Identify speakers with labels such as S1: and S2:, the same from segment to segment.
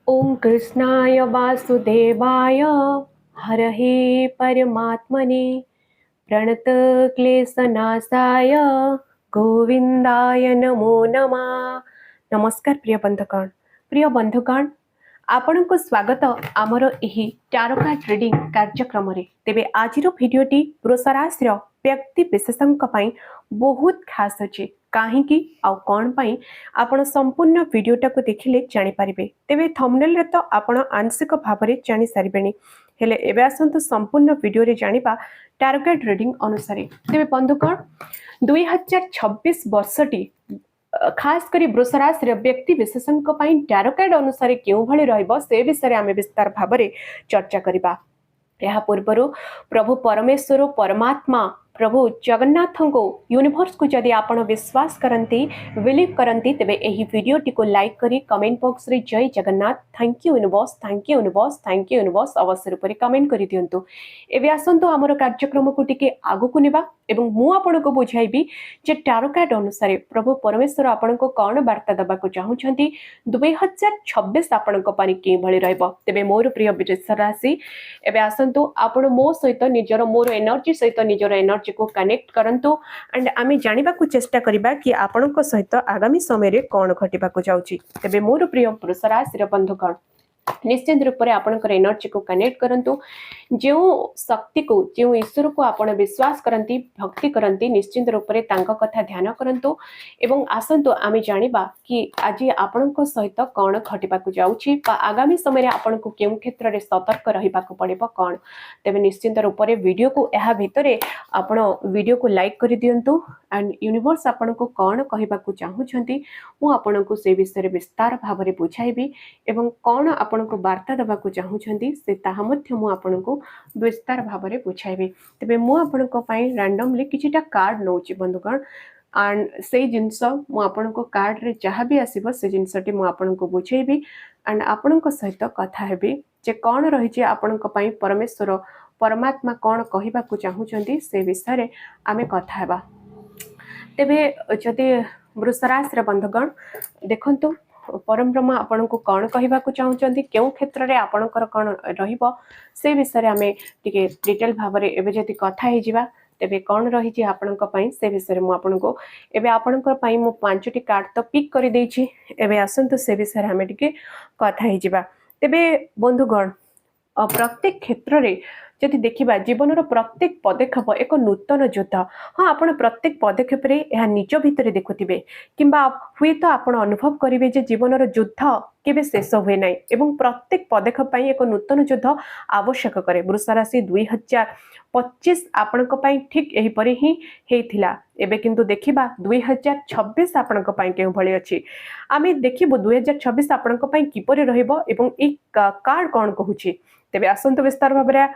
S1: ओम कृष्णाय वासुदेवाय हरहे परमात्मने प्रणतक्लेशनाशाय गोविंदाय नमो नमः। नमस्कार प्रिय बंधुगण आपनको स्वागत आमर एही टारोका ट्रेडिंग कार्यक्रम रे। तेबे आजिरो भिडियोटी वृषराशि व्यक्ति विशेषज्ञ पई बहुत खास अछि काहेकि आ कौन पई आपण संपूर्ण भिडियोटा को देखिले जानि पारिबे। तेबे थंबनेल रे तो आपण आंशिक भाबरे जानि सारिबेनी हेले एबे आसंतु संपूर्ण भिडियो रे जानिबा टारोका ट्रेडिंग अनुसार। तेबे बंधुगण 2026 वर्षटी खास करी वृषराशि व्यक्ति विशेषज्ञ टैरो कार्ड अनुसार क्यों भली रहिबो से विषय आमे विस्तार भाबरे चर्चा करिबा। यह पूर्व प्रभु परमेश्वर परमात्मा प्रभु जगन्नाथ को यूनिवर्स को जदि आपण विश्वास करती बिलीव करती तेबे एही वीडियो टी को लाइक करी कमेंट बॉक्स रे जय Jagannath thank you universe thank you universe thank you universe अवसर ऊपर कमेंट करी दियंतु। एबे आसंतु हमर कार्यक्रम को टिके आगु को निबा एवं मु आपण को बुझाइबी जे टैरो कार्ड अनुसार प्रभु परमेश्वर आपण को कोन वार्ता दबा को चाहुछंती 2026 आपण को पानी के भली रहबो। तेबे मोर प्रिय वृष राशि एबे आसंतु आपण मो सहित निजर मोर एनर्जी सहित निजर एनर्जी को कनेक्ट करंतु एंड आमे जानिबा को चेष्टा करिबा कि आपण को सहित आगामी समय रे कोन घटिबा को जाउची। तेबे मोर प्रिय वृष राशि रे बंधुगण निश्चित रूप से आपनकर एनर्जी को कनेक्ट करंतु जो शक्ति को जो ईश्वर को आपण विश्वास करंती भक्ति करंती निश्चित रूप से तांका कथा ध्यान करंतु एवं आसंतु आमे जानिबा कि आज आपनको सहित कौन घटिबा को जाउची बा आगामी समय रे आपनको केउ क्षेत्र रे सतर्क रहिबा को पड़िबो कौन। तेबे निश्चित रूप से वीडियो को एहा भितरे आपण वीडियो को लाइक करि दियंतु एंड यूनिवर्स आपनको कौन कहिबा को चाहुछंती मु आपनको से विषय रे विस्तार भाबरे बुझाइबी एवं कौन आपनको वार्ता दबा को चाहुछंती से ताहा मध्य मु आपनको विस्तार भाबरे बुझाइबी। तेबे मु आपनको पई रैंडमली किछिटा कार्ड नउची बंधुगण एंड से जिनस मु आपनको कार्ड रे जहाँ भी आसीबो से जिनसटी मु आपनको बुझाइबी एंड आपनको सहित कथा हेबी जे कौन रही जे आपनको पई परमेश्वर परमात्मा कौन कहिबा को चाहुछंती से विषय रे आमे कथा हेबा। तेबे जदि वृषराशि बंधुगण देखंतु परम ब्रह्म आपण को कौन कहवा चाहूँगी क्यों क्षेत्र में आपणकर कौन रहिबो से विषय आमे टिके डिटेल भाव में एबे जदि कथा हे जिबा तेबे कौन रही आपणक पई से विषय मु आपनको एबे आपणकर पई मु 5टी कार्ड तो पिक कर देछि। एबे आसंतु से विषय आमे टिके कथा हे जिबा। तेबे बंधुगण प्रत्येक क्षेत्र में जदि देखिबा जीवन प्रत्येक पदक्षेप एक नूतन युद्ध। हाँ आपण प्रत्येक पदक्षेप रे यह निज भितर देखुथिबे किंबा हुए तो आपण अनुभव करिवे जे जीवन युद्ध केबे शेष हुए नाही एवं प्रत्येक पदक्षेप पई एक नूतन युद्ध आवश्यक करे। वृष राशि 2025 आपणक पई ठीक एही परे ही हेइथिला। एबे किंतु देखिबा 2026 आपणक पई केउ भली अछि आमे देखिबो 2026 आपणक पई किपरि रहइबो एवं एक कार्ड कोन कहूची। तेबे आसंत विस्तार भाबरे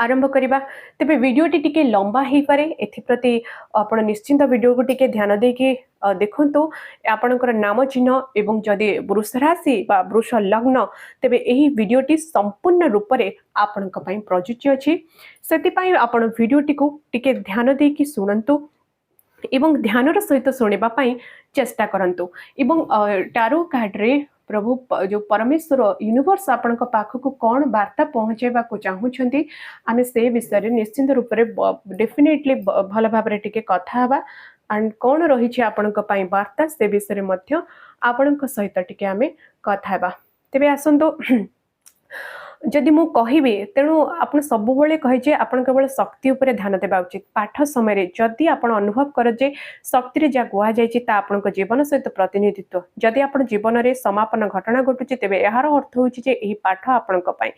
S1: आरंभ करिबा। तेबे वीडियोटी टिके लंबा ही पारे एथिप्रति आपण निश्चिंत वीडियो को टिके ध्यान देके देखंतु आपणकर नाम चिन्ह एवं जदि वृष राशि बा वृष लग्न तेबे एही वीडियोटी संपूर्ण रूप रे आपणक पई प्रयोज्य अछि। सेति पई आपण वीडियोटी को टिके ध्यान देके सुनंतु एवं ध्यानर सहित शुणिबा पई चेष्टा करंतु एवं टारो कार्ड रे प्रभु जो परमेश्वर यूनिवर्स आपण पाखक कौन वार्ता पहुँचेबा को चाहूँगी आमे से विषय निश्चिंत रूप से डेफिनेटली भल भाव टिके कथा हबा एंड कौन रही आपण वार्ता से विषय मध्य आपण सहित टिके आमे कथा हबा। तेबे आसंतो जदि मु कहिबे तेणु आपण सब बेले कहे जे आपण केवल शक्ति उपरे ध्यान देबा उचित। पाठ समय जदि आपण अनुभव कर जे शक्ति रे जा गुआ जायछि ता आपण जीवन सहित प्रतिनिधित्व जदि आपण जीवन रे समापन घटना घटुछि तेबे एहार अर्थ होछि जे एही पाठ आपण पई।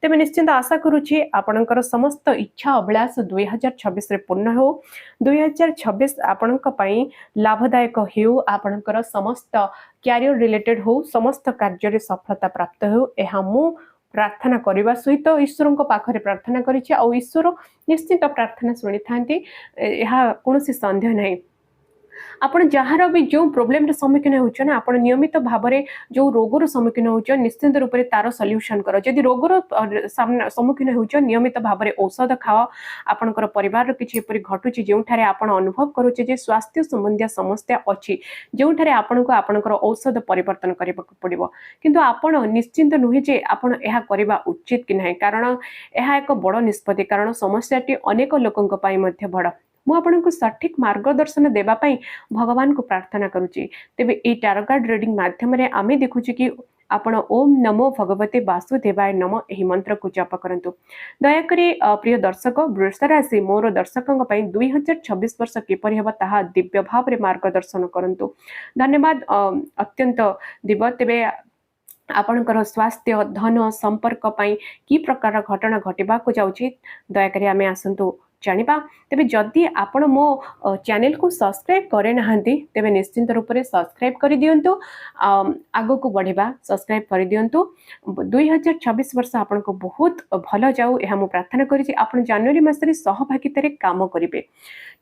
S1: तेबे निश्चित आशा करूछि आपणकर समस्त इच्छा अभिलाष 2026 रे पूर्ण हो। 2026 आपण पई लाभदायक हेउ आपणकर समस्त कैरियर रिलेटेड हो समस्त कार्य रे सफलता प्राप्त हो एहा मु प्रार्थना करने सहित ईश्वर पाखरे प्रार्थना करिछि आ ईश्वर निश्चित प्रार्थना शुणी था कौन सन्देह नहीं। आपण जार भी जो प्रोब्लेम सम्मुखीन होना आप नियमित भाव में जो रोगर सम्मुखीन हो निश्चिंत रूप से तार सल्यूशन कर जदि रोगर सम्मुखीन हो नियमित भाव में औषध खाओ आपंकर परिवार किसी घटुची जो आप अनुभव करुचे स्वास्थ्य संबंधी समस्या अच्छी जो आपन को आपंकर औषध परिवर्तन करने पड़ो किंतु आपण निश्चिंत नुहे जे आपण यह करवा उचित कि ना कारण यह एक बड़ निष्पत्ति कारण समस्याटी अनेक लोकों बड़ मु आपको सठिक मार्गदर्शन देवाई भगवान को प्रार्थना करुच्ची तेबे ये टैरो कार्ड रीडिंग माध्यम आम देखुची कि आपण ओम नमो भगवते वासुदेवाय नम यही मंत्र को जप करंतु दयाकरी प्रिय दर्शक वृष राशि मोर दर्शकों 2026 वर्ष किपर हेबा ताहा दिव्य भाव रे मार्गदर्शन करंतु धन्यवाद अत्यंत दिव तेबे आपणकर स्वास्थ्य धन संपर्क कि प्रकार घटना घटवा को जाउची दयाकरी आमे आसंतु जानिबा तेबे जदि आपण मो चैनल को सब्सक्राइब करे नहांती तेबे निश्चिंत रूप से सब्सक्राइब कर दियंतु आगो को बढ़िबा सब्सक्राइब कर दियंतु 2026 वर्ष आपण को बहुत भल जाऊ एहा मु प्रार्थना करी आपण जनवरी मासरे सहभागितारे काम करिवे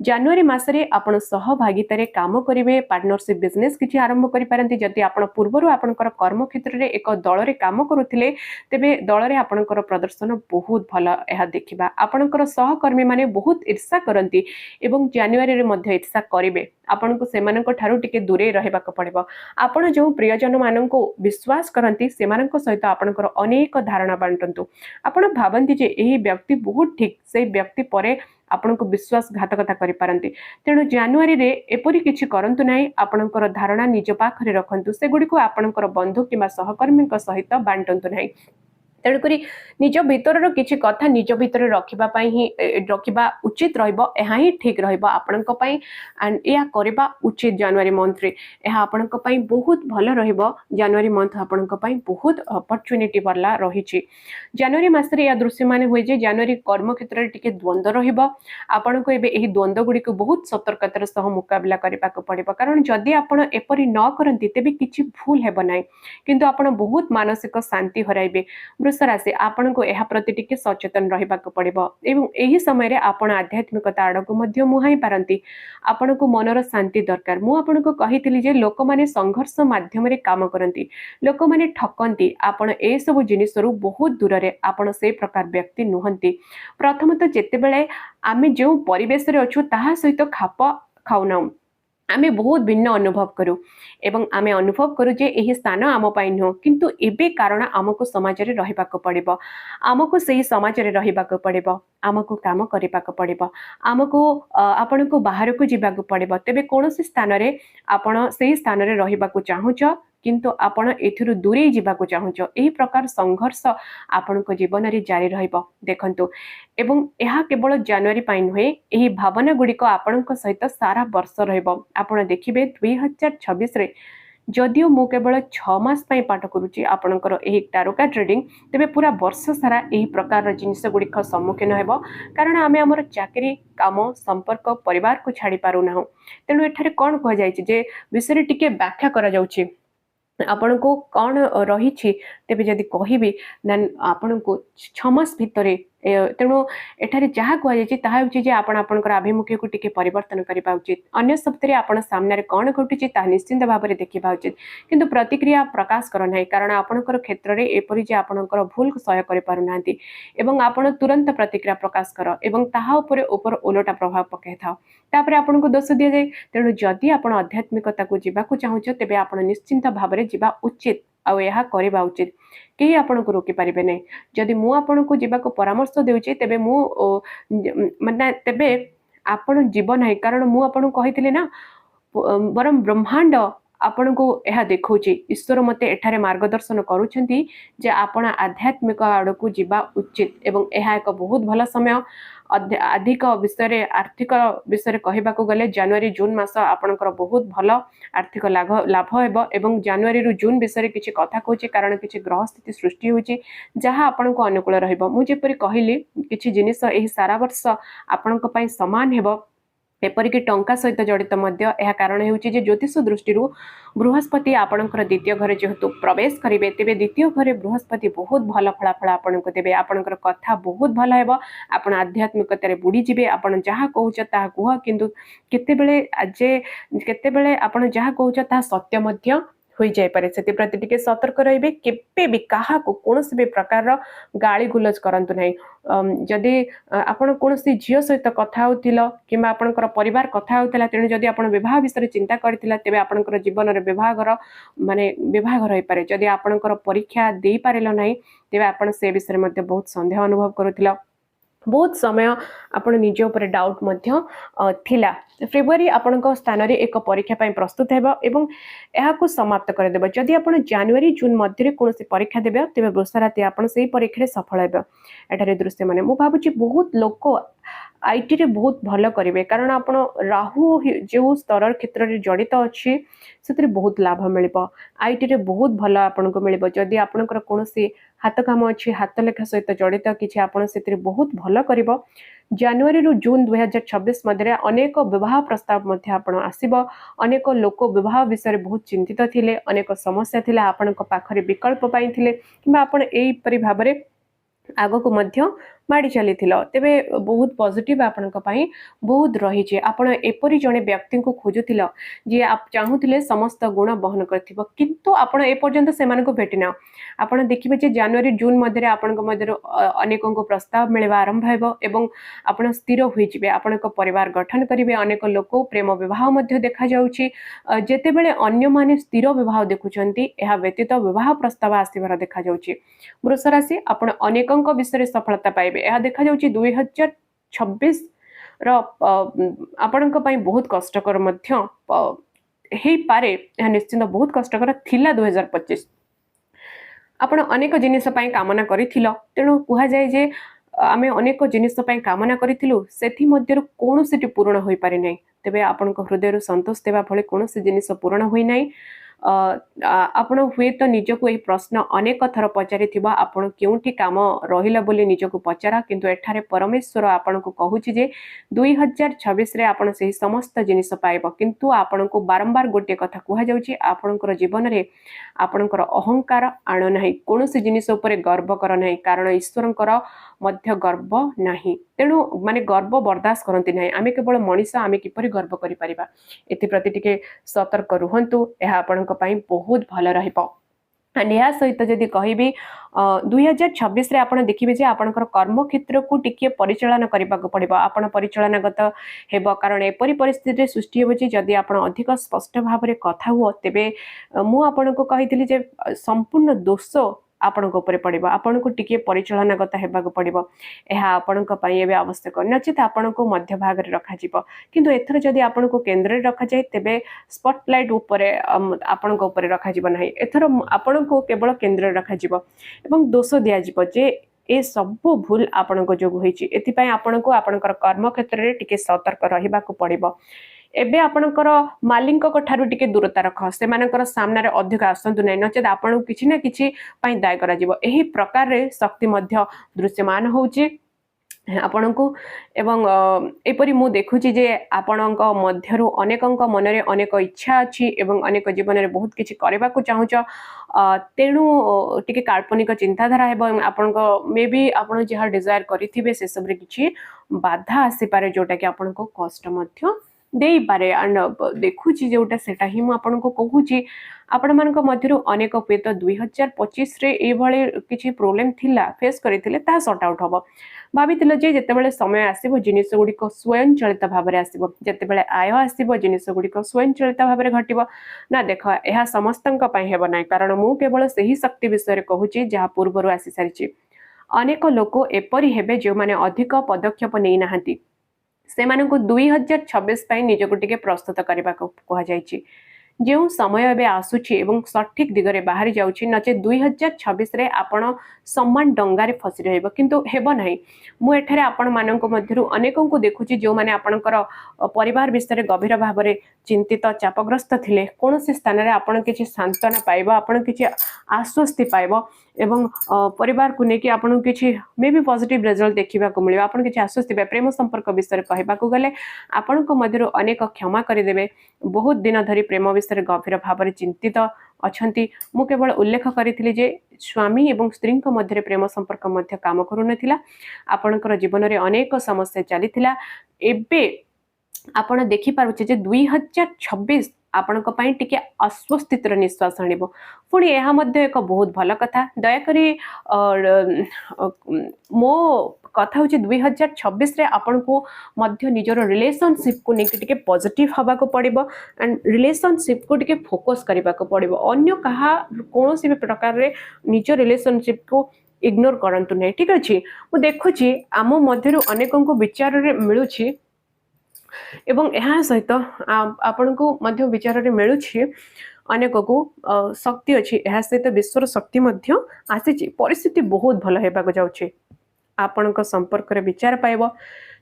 S1: जनवरी मासरे आपण सहभागितारे काम करिवे पार्टनरशिप बिजनेस किछि आरंभ करि पारंती जदि आपण पूर्वरु आपणकर कर्म क्षेत्र रे एक दल रे काम करुथिले तेबे दल रे आपणकर प्रदर्शन बहुत भल एहा देखिबा आपणकर सहकर्मी माने बहुत ईर्षा करती एवं जानुआरी रे मध्य ईर्षा करेंगे आपण को सेमानक ठारू टिके दूरे रहबाक पड़िबो आपण जो प्रियजन मानक विश्वास करती से सहित आपणकर अनेक धारणा बांटंतु आपण भावती जे यही व्यक्ति बहुत ठीक से व्यक्ति परे आपण को विश्वासघातकता करि पारंती तेणु जानुआरी रे एपरि किछि करंतु नाही आपणकर धारणा निज पाखरे रखंतु से गुडी को आपणकर बंधु किबा सहकर्मी सहित बांटंतु नाही तेणुक निज भीतर किसी कथा निज भीतर रखा उचित रहा ही ठीक रही या करवा उचित जनवरी मंथ रे आपण बहुत भल जनवरी मंथ आपण बहुत अपॉर्चुनिटी वाला रही जनवरी मसरे या दृश्य मान हुए जनवरी कर्म क्षेत्र में टिके द्वंद्व रहा को द्वंद्व गुड़ी को बहुत सतर्कतार सह मुकाबला करने पड़ो कारण जदि आप एपरी न करती तेज किसी भूल हेब ना किंतु आप बहुत मानसिक शांति हराइबे राशि आपण को यह प्रति टिके सचेतन रहा पड़ो एवं यही समय आपण आध्यात्मिकता आड़ को मुहाई पारती आपण को मनर शांति दरकार मु आपण को कही जे लोक माने संघर्ष माध्यम रे काम करती लोक माने ठकती आपण ए सब जिनिस बहुत दूर रे आपण से प्रकार व्यक्ति नुहंती प्रथमतः जेते बेले आमे जो परिवेश रे अछु ताहा सहित खाप खाउना आमे बहुत भिन्न अनुभव करूँ एवं आमे अनुभव करूँ जे यही स्थान आम पाई नुह किंतु एबे कारण आमको समाज रे रहिबाक पड़िबो आमको सही समाज रे रहिबाक पड़िबो आमको काम करिबाक पड़िबो आमको आपण को बाहर को जीवाक पड़िबो तेबे कोनोसी स्थान रे आपण सही स्थान रे रहिबाक चाहुछ किंतु आपण एथिरु दूरे जीवाक चाहुछ एही प्रकार संघर्ष आपण को जीवन रे जारी रहिबो देखंतु एवं यह केवल जनवरी पाई नुहे यही भावना गुड़िक आपण सहित सारा वर्ष रहिबो आपण देखिबे 2026 रे जदियो मु केवल 6 मास पाई पाठ करूची आपणकर एही टैरो कार्ड रीडिंग तेबे पूरा वर्ष सारा एही प्रकार जिनिस गुड़िक सम्मुखीन हेबो कारण आमे हमर चाकरी काम संपर्क परिवार को छाड़ी पारु ना तेणु एठारे कोन कह जायछि जे विषय टिके व्याख्या करा जाउछि आपण को कौन रही तेबे जदि कहबी देन आपण को 6 मास भितरे तेणु एठारे जहाँ कहुचे आपणकर आभिमुख्य को टिके परिवर्तन करने उचित अन्य शब्द आपण सामने कौन घटुची निश्चिंत भाव में देखा उचित किंतु प्रतिक्रिया प्रकाश करना कारण आपणकर क्षेत्र में एपरी जे आपणकर भूल सह्य कर एवं आपण तुरंत प्रतिक्रिया प्रकाश कर एवं ताहा ऊपर ओलटा प्रभाव पकई था तापर आपन को दोष दि जाए तेणु जदि आप आध्यात्मिकता को जावाक चाहूच तेबे आप निश्चिंत भाव में जा उचित आउ यह करवा उचित कहीं आपन को रोकी पारिबे नहीं जदि मु आपन को जीवाक परामर्श देउची तेबे मु माने तेबे आपन जीवन है कारण मु आपन को कहितले ना बरम ब्रह्मांड आपण को यह देखौची ईश्वर मते एठारे मार्गदर्शन करूछंती जे आपण आध्यात्मिक आड़ को जीवा उचित एवं यह एक बहुत भल समय अधिक विषय आर्थिक विषय कहबाक गले जनवरी जून मास आपणकर बहुत भल आर्थिक लाभ हेबो एवं जनवरी रु जून विषय किछि कथा कहूची कारण किछि ग्रह स्थिति सृष्टि होची जहाँ आपण को अनुकूल रहबो मु जेपरि कहली किछि जिनिस एही सारा वर्ष आपणक पई समान हेबो एपरिक टंका सहित जड़ित कारण होउछि जे ज्योतिष दृष्टि बृहस्पति आपणकर द्वितीय घर जेहेतु प्रवेश करेंगे तेज द्वितीय घर बृहस्पति बहुत भल फलाफल आपको देवे आपणकर कथा बहुत भल हेबो आपण आध्यात्मिकतार बुड़ीजे आपण जहाँ कहूछ ता कह किंतु केतेबेले जे केतेबेले आपण जहाँ कहूछ ता सत्य मध्य हो जापे से प्रति टिके सतर्क रहिबे केबे भी काहा को कोनोसी भी प्रकार गाली गुलज करंतु नाही जदि आपण कोनोसी झियो सहित कथा होतिलो किबा आपणकर परिवार कथा होतिला तेणु जदि आपण विवाह विषय चिंता करथिला तेबे आपणकर जीवन रे विवाहर माने विवाह रहि पारे जदि आपणकर परीक्षा देई पारेलो नाही तेबे आपण से विषय मध्ये बहुत संदेह अनुभव करूथिला बहुत समय आपण निज ऊपर डाउट मध्य थिला फेब्रुआरी आपण स्थान रे एक परीक्षा पई प्रस्तुत हेबो एवं एहाकू समाप्त कर देबो जदि आपण जनवरी जून मध्य रे कोनोसी परीक्षा देबे तेबे वर्ष राति आपण सेही परीक्षा रे सफल हेबो एठारे दृश्य माने मु भाबुची बहुत लोक आईटी रे बहुत भल करेंगे कारण आपण राहु जो स्तर क्षेत्र में जड़ित अच्छी से बहुत लाभ मिल आईटी रे बहुत भल आपन को मिल जदि आपणकर कौन हाथ काम अच्छी हाथ लेखा सहित जड़ित किसी आपन से बहुत भल कर जनवरी रु जून 2026 मध्य अनेक विवाह प्रस्ताव मध्य आपण आसीबो अनेक लोक विवाह विषय बहुत चिंतित थिले अनेक समस्या थिले आपण पाखरे विकल्प पाई थिले किबा आपण एई परि भाबरे आग को मध्य माड़ी चली तेबे बहुत पॉजिटिव आपण बहुत रही आपण एपरी जड़े व्यक्ति को खोजुल जी आप चाहूले समस्त गुण बहन कर किंतु आपण एपर्यंत से भेटिना आपण देखिए जे जनवरी जून मध्य आपण अनेक प्रस्ताव मिलवा आरंभ एवं आपण स्थिर होइजिबे आपण परिवार गठन करेंगे अनेक लोक प्रेम विवाह मध्य देखा जाउछि जेतेबेले अन्य माने स्थिर विवाह देखुचंती एहा व्यतीत विवाह प्रस्ताव आसीबार देखा जाउछि वृष राशि आपण अनेकंक विषय सफलता पाइबे यह देखा जाउछि 2026 आपणक पई बहुत कष्टकर मध्य हेई पारे यह निश्चित बहुत कष्टकर थिला 2025 आपण अनेक जिनिस पई कामना करिथिलो तेणु कुहा जाय जे आमे अनेक जिनिस पई कामना करिथिलु सेथि मध्यरु कोनोसिटी पूर्ण होई पारि नै तेबे आपणक हृदय संतोष देवा फळे कोनोसी जिनिस पूर्ण होई नै आपण हुए तो निजको यही प्रश्न अनेक थर पचारि आपण केउठी काम रहिला बोली निजको पचारा किंतु एठारे परमेश्वर आपण को कहूछि जे 2026 रे आपण सही समस्त जिनिस पाइबो किंतु आपण को बारंबार गोटे कथा कुहा जाउछि आपणकर जीवन रे आपणकर अहंकार आण नाही कोनोसी जिनिस ऊपर गर्व कर नाही कारण ईश्वरंकर मध्य गर्व नाही तेणु माने गर्व बर्दाश्त करती नाही आमे केवल मनीष आमे किपरि गर्व करि परिबा एति प्रति टिके सतर्क रुहंतु एहा आपणक पई बहुत भल रहिबो या सहित जदि कहबी 2026 रे आपण देखिबे जे आपणकर कर्म क्षेत्र को टिके परिचालन करबा को पड़िबो आपण परिचालनागत हेबो कारण एपरि परिस्थिति रे सृष्टि हेबो जे जदि आपण अधिक स्पष्ट भाव रे कथा हुओ तेबे मु आपण को कहितली जे संपूर्ण दोष आपण ऊपर पड़िबो आपण को टिके परिचालनागत हेबा को पड़िबो एहा आपण को पई एबे आवश्यक नचित आपण को मध्य भाग रे रखा जिवो किंतु एथर जदि आपण को केंद्र रे रखा जाय तेबे स्पॉटलाइट ऊपर आपण को ऊपर रखा जिवो नाही एथर आपण को केवल केंद्र रे रखा जिवो एवं दोष दिया जिवो जे ए सब भूल आपण को जोग होईची एति पई आपण को आपणकर कर्म क्षेत्र रे टिके सतर्क रहिबा को पड़िबो एबे आपणकर मालिक ठारू टिके दूरता रख से मानकर सामने रे अधिक आसंतु नै नचेत आपण किछि ना किछि पई दाय करा जिवो एही प्रकार रे शक्ति मध्य दृश्यमान होउची आपण को एवं एपरी मु देखुची जे आपणक मध्यरु अनेकंक मनरे अनेक इच्छा अछि एवं अनेक जीवन रे बहुत किछि करबा को चाहूछ तेणु टिके काल्पनिक चिंताधारा हेबो आपणक मे बी आपण जहा डिजायर करिथिबे से सब रे किछि बाधा आसी पारे जोटा कि आपणक कष्ट मध्य देई पारे एंड देखुची जोटा सेटा ही मु आपन को कहूची आपण मानक मध्यरु अनेक पेत 2025 रे ए भले किछि प्रॉब्लम थिला फेस करिथिले ता सॉर्ट आउट हबो भाबितिलो जे जेतेबेले समय आसीबो जिनिस गुडी को स्वयं चलित भाव रे आसीबो जेतेबेले आय आसीबो जिनिस गुडी को स्वयं चलित भाव रे घटिबो ना देखो एहा समस्तंक पई हेबो नै कारण मु केवल सही शक्ति विषय रे कहूची जहा पूर्वरु आसी सारिची अनेक लोक एपरि हेबे जे माने अधिक पदक्षेप नै नाहंती से मानक 2026 पई निजको टिके प्रस्तुत करबा को कहा जायछि जो समय एवं आसूची एवं सठिक दिगरे बाहरी जाऊँगी नचे 2026 आपण सम्मान डंगारे फसी रहिबो किंतु हेबो नाही। मु एठारे आपण मानक मध्यरु अनेकों को देखुची जो माने आपणकर परिवार विषय गभीर भाव में चिंतित चापग्रस्त थिले कोनोसी स्थान रे आपण किछि सांत्वना पाइबो आपण किछि आश्वस्ति पाइबो एवं परिवार को लेकिन आपन किछि मे भी पॉजिटिव रिजल्ट देखा मिले आपन किछि आश्वस्ति पाए प्रेम संपर्क विषय कहबा को गले आपण को मध्यरु अनेक क्षमा करदेवे बहुत दिन धरी प्रेम विषय गभीर भाव में चिंतित अछंती। मु केवल उल्लेख करिथिली जे स्वामी एवं स्त्री मध्य प्रेम संपर्क मध्य काम करूनथिला आपणकर जीवन में अनेक समस्या चलीथिला एबे आपण देखि पारुछे जे 2026 आपणक पई टिके अस्वस्थितर निश्वास आनिबो पुणी एहा मध्य एक बहुत भल कथा दयाकरी मो कथा हूँ 2026 रे आपण को मध्य निजर रिलेशनशिप को लेकिन टिके पॉजिटिव हवा को पड़िबो एंड रिलेशनशिप को टिके फोकस करबा को पड़िबो अन्य कहा कोनोसी भी प्रकार रे निज रिलेशनशिप को इग्नोर करंतु नै। ठीक अछि मु देखुची आम मध्यरु अनेकों को विचार रे मिलुछि एवं यहाँ सहित आपण को मध्य विचार रे मिलुछि अनेक को शक्ति अच्छी यह सहित विश्वर शक्ति मध्य आसी परिस्थिति बहुत भल होगा जाऊँगी आपण संपर्क रे विचार पाइब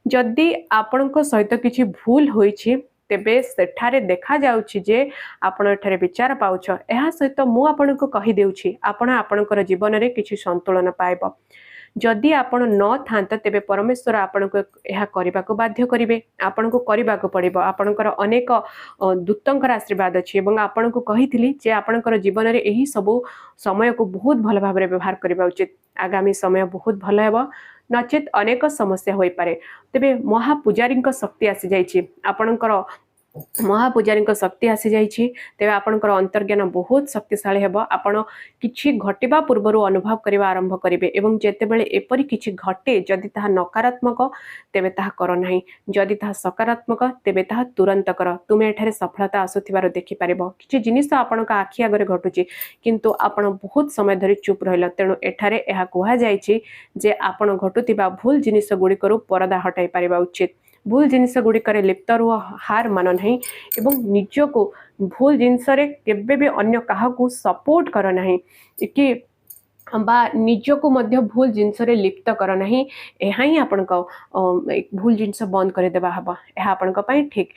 S1: जदि आपण सहित किसी भूल होइछि तेबे सेठारे देखा जाउछि जे आपण एठारे विचार पाउछ यह सहित मु आपण को कहि देउछि आपण आपणकर जीवन रे किछि संतुलन पाइब जदि आपण न थांत तेबे परमेश्वर आपण को यह करबा को बाध्य करिवे आपण को करबा को पड़िबो आपणकर अनेक दूतंकर आशीर्वाद अछि एवं आपण को कहिथिली जे आपणकर जीवन रे एही सब समय को बहुत भल भाव रे व्यवहार करबा उचित आगामी समय बहुत भल हेबो नचेत अनेक समस्या होई पारे तेबे महापूजारी शक्ति आसी जाइछि आपणकर महापूजारी शक्ति आसी जाइछि तेबे आपणकर अंतर्ज्ञान बहुत शक्तिशाली हेबो आपण किछि घटिबा पूर्वरु अनुभव करबा आरंभ करिवे एवं जेतेबेले एपरि किछि घटे जदि ताहा नकारात्मक तेबे ताहा कर नाही जदि ताहा सकारात्मक तेबे ताहा तुरंत कर तुमे एठारे सफलता आसुथिबार देखि पारिबो किछि जिनिस आपणका आखि आगरे घटुछि किंतु आपण बहुत समय धरि चुप रहिला तेणु एठारे एहा कुहा जाइछि जे आपण घटुथिबा भूल जिनिस गुडी करू परदा हटाई पारिबा उचित भूल जिनिस गुड़िकर लिप्त रुह हार मान नहीं एवं निज को भूल जिनस केबे भी अन्य काहा को सपोर्ट कर नहीं कि बा निज को मध्य भूल जिनस लिप्त कर नहीं यहाँ ही आपण भूल जिनस बंद करदेवा हम यह आपण ठीक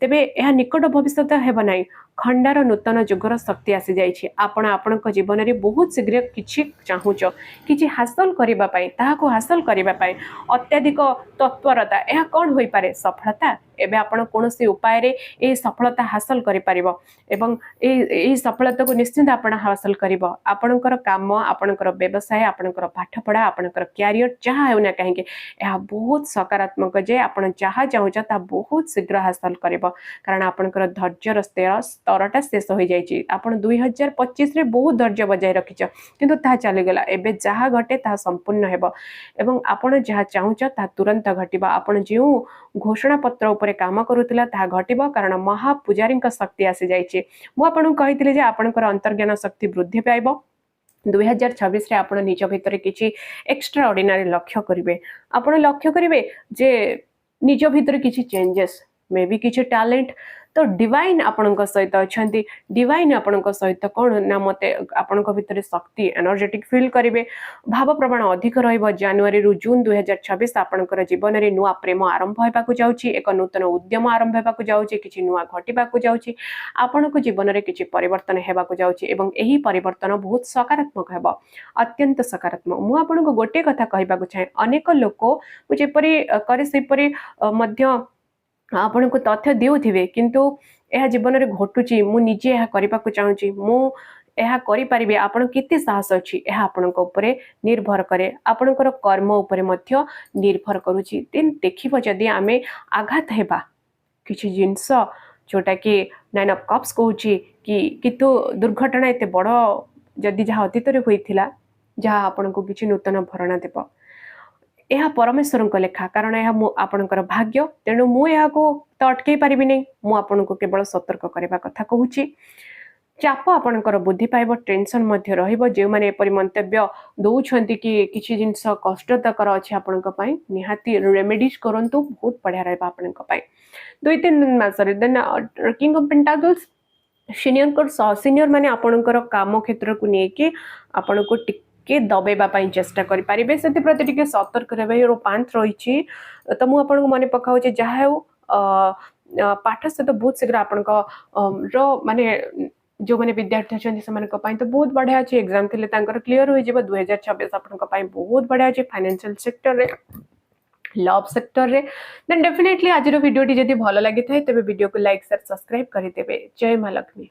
S1: तेबे यह निकट भविष्य हेब ना खंडार नूतन जुगर शक्ति आसी जाइए आपण जीवन में बहुत शीघ्र किछि चाहूच किछि हासिल करिबा पई ताहाको हासिल करिबा पई अत्याधिक तत्परता यह कौन होई पारे सफलता एबे आपण कोनोसी उपाय रे ए सफलता हासिल करि परिबो एवं ए सफलता को निश्चित आपण हासिल करिबो आपणकर काम आपणकर व्यवसाय आपणकर पाठ पढ़ा आपणकर कैरियर जहाँ हेउना कहीं यह बहुत सकारात्मक जे आपण जहाँ चाहूच ता बहुत शीघ्र हासिल करिबो कारण आपणकर धैर्यर स्तरटा शेष हो जाइए आपण 2025 रे बहुत धैर्य बजाय रखिच किंतु ताहा चलीगला एबे जहाँ घटे ताहा संपूर्ण हेबो एवं आपण जहाँ चाहूच ताहा तुरंत घटिबा आपण जो घोषणा पत्र उपरे काम करूतिला ताहा घटिबो कारण महापूजारी शक्ति आसी जाइए मु आपन कहितले जे आपणकर अंतर्ज्ञान शक्ति वृद्धि पाइबो 2026 रे आपण निज भितर किछि एक्स्ट्रा ऑर्डिनरी लक्ष्य करिवे आपण लक्ष्य करिवे जे निज भितर किछि चेंजेस मे बी किछि टैलेंट तो डिवाइन आपण सहित अच्छा डिवाइन आपण सहित कौन ना मत आपण भितर शक्ति एनर्जेटिक फील करेंगे भाव प्रमाण अधिक रनुरी रु जून 2026 आपणकर जीवन में नुआ प्रेम आरंभ होगा जाऊँगी एक नूतन उद्यम आरंभ होगा जाऊँगी किसी नुआ घटवा जाऊँगी आपण जीवन में किसी परिवर्तन होगा जाऊँगी एवं यही परिवर्तन बहुत सकारात्मक है अत्यंत सकारात्मक मुझे आपन को गोटे कथा कहवाक चाहे अनेक लोक मुझेपरी करे सेपरी मध्य आपण को तथ्य देउथिबे किंतु यह जीवन में घटुची मु निजे यह करबा को चाहूची मु यह करि परिबे आपण केते साहस अछि यह आपण को ऊपर निर्भर करे आपणकर कर्म ऊपर मध्य निर्भर करूची दिन देखिबो जदी आमे आघात हेबा किछि जिंस जोटा कि 9 ऑफ कप्स कहूची कि किंतु दुर्घटना एते बड़ जदी जहा अतीत रे होइथिला जहा आपण को किछि नूतन भरणा देबो यह परमेश्वर लेखा कारण यह आपणकर भाग्य तेणु मुझे तो अटकई पारि नहीं मुझे केवल सतर्क करने कथा कहूँ चाप आपणकर बुद्धि पाइब टेंशन मध्य रहिबो जो माने एपरि मंतव्य दौरान कि किसी जिनस कष्टकर अच्छे आपण निहाती रेमेडीज करंतु बहुत बढ़िया रहा आपण 2-3 दिन मसरे देन किंग ऑफ पेंटाकल्स सिनियर माने आपणकर काम क्षेत्र को लेकिन आपण को टिके दबेबा पई चेष्टा करि परिबे सेति प्रति टिके सतर्क रहबे पांच रही तो मु आपन को मने पकाउ जे जहा हो पाठ से तो बहुत शीघ्र आपण को माने जो माने विद्यार्थी अच्छा से माने को पाई तो बहुत बढ़िया अछि एग्जाम थिले तांकर क्लियर होई जेबो 2026 आपण को पाई बहुत बढ़िया अछि फाइनेंशियल सेक्टर रे लव सेक्टर रे देन डेफिनेटली आज वीडियो टी जदी भलो लागि थाए तबे वीडियो को लाइक शेयर सब्सक्राइब करि देबे जय मां लक्ष्मी।